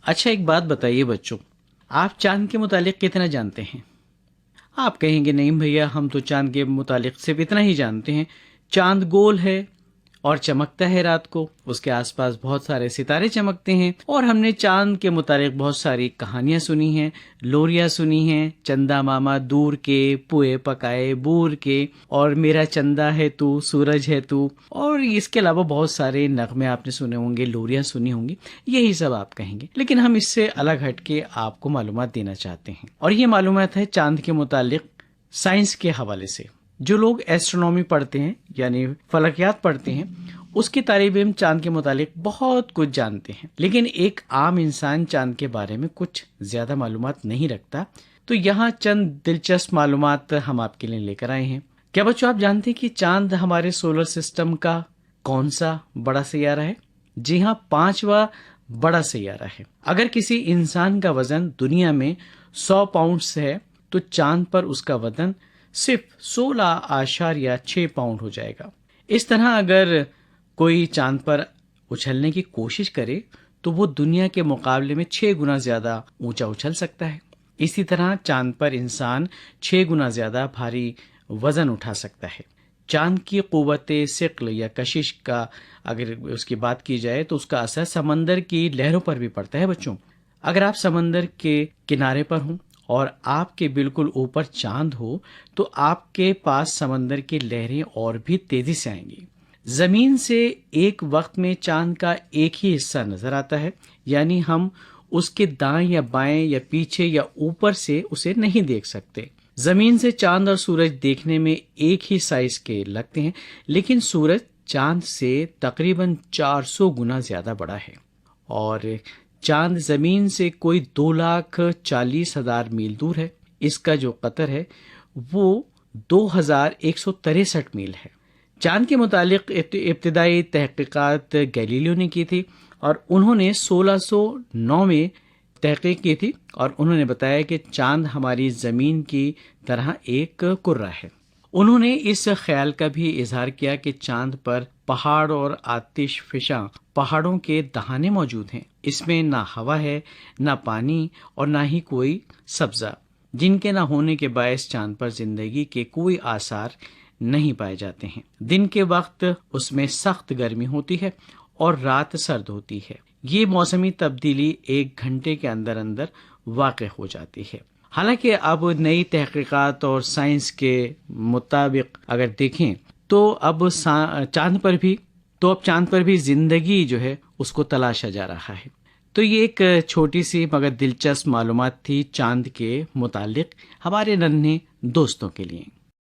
اچھا ایک بات بتائیے بچوں، آپ چاند کے متعلق کتنا جانتے ہیں؟ آپ کہیں گے نہیں بھیا ہم تو چاند کے متعلق صرف اتنا ہی جانتے ہیں، چاند گول ہے اور چمکتا ہے رات کو، اس کے آس پاس بہت سارے ستارے چمکتے ہیں، اور ہم نے چاند کے متعلق بہت ساری کہانیاں سنی ہیں، لوریاں سنی ہیں، چندا ماما دور کے پوئے پکائے بور کے، اور میرا چندا ہے تو سورج ہے تو، اور اس کے علاوہ بہت سارے نغمے آپ نے سنے ہوں گے، لوریاں سنی ہوں گی، یہی سب آپ کہیں گے، لیکن ہم اس سے الگ ہٹ کے آپ کو معلومات دینا چاہتے ہیں، اور یہ معلومات ہے چاند کے متعلق سائنس کے حوالے سے۔ جو لوگ ایسٹرونومی پڑھتے ہیں یعنی فلکیات پڑھتے ہیں، اس کی طالب علم چاند کے متعلق بہت کچھ جانتے ہیں، لیکن ایک عام انسان چاند کے بارے میں کچھ زیادہ معلومات نہیں رکھتا، تو یہاں چند دلچسپ معلومات ہم آپ کے لیے لے کر آئے ہیں۔ کیا بچوں آپ جانتے ہیں کہ چاند ہمارے سولر سسٹم کا کون سا بڑا سیارہ ہے؟ جی ہاں، 5واں بڑا سیارہ ہے۔ اگر کسی انسان کا وزن دنیا میں 100 پاؤنڈز ہے تو چاند پر اس کا وزن صرف 16.6 پاؤنڈ ہو جائے گا۔ اس طرح اگر کوئی چاند پر اچھلنے کی کوشش کرے تو وہ دنیا کے مقابلے میں 6 گنا زیادہ اونچا اچھل سکتا ہے۔ اسی طرح چاند پر انسان 6 گنا زیادہ بھاری وزن اٹھا سکتا ہے۔ چاند کی قوت ثقل یا کشش کا اگر اس کی بات کی جائے تو اس کا اثر سمندر کی لہروں پر بھی پڑتا ہے بچوں۔ اگر آپ سمندر کے کنارے پر ہوں اور آپ کے بالکل اوپر چاند ہو تو آپ کے پاس سمندر کی لہریں اور بھی تیزی سے آئیں گی۔ زمین سے ایک وقت میں چاند کا ایک ہی حصہ نظر آتا ہے، یعنی ہم اس کے دائیں یا بائیں یا پیچھے یا اوپر سے اسے نہیں دیکھ سکتے۔ زمین سے چاند اور سورج دیکھنے میں ایک ہی سائز کے لگتے ہیں، لیکن سورج چاند سے تقریباً 400 گنا زیادہ بڑا ہے، اور چاند زمین سے کوئی 2,40,000 میل دور ہے۔ اس کا جو قطر ہے وہ 2,163 میل ہے۔ چاند کے متعلق ابتدائی تحقیقات گیلیلیو نے کی تھی، اور انہوں نے 1609 میں تحقیق کی تھی، اور انہوں نے بتایا کہ چاند ہماری زمین کی طرح ایک کرہ ہے۔ انہوں نے اس خیال کا بھی اظہار کیا کہ چاند پر پہاڑ اور آتش فشاں پہاڑوں کے دہانے موجود ہیں۔ اس میں نہ ہوا ہے، نہ پانی، اور نہ ہی کوئی سبزہ، جن کے نہ ہونے کے باعث چاند پر زندگی کے کوئی آثار نہیں پائے جاتے ہیں۔ دن کے وقت اس میں سخت گرمی ہوتی ہے اور رات سرد ہوتی ہے۔ یہ موسمی تبدیلی 1 گھنٹے کے اندر اندر واقع ہو جاتی ہے۔ حالانکہ اب نئی تحقیقات اور سائنس کے مطابق اگر دیکھیں تو اب چاند پر بھی زندگی جو ہے اس کو تلاشا جا رہا ہے۔ تو یہ ایک چھوٹی سی مگر دلچسپ معلومات تھی چاند کے متعلق ہمارے ننھے دوستوں کے لیے۔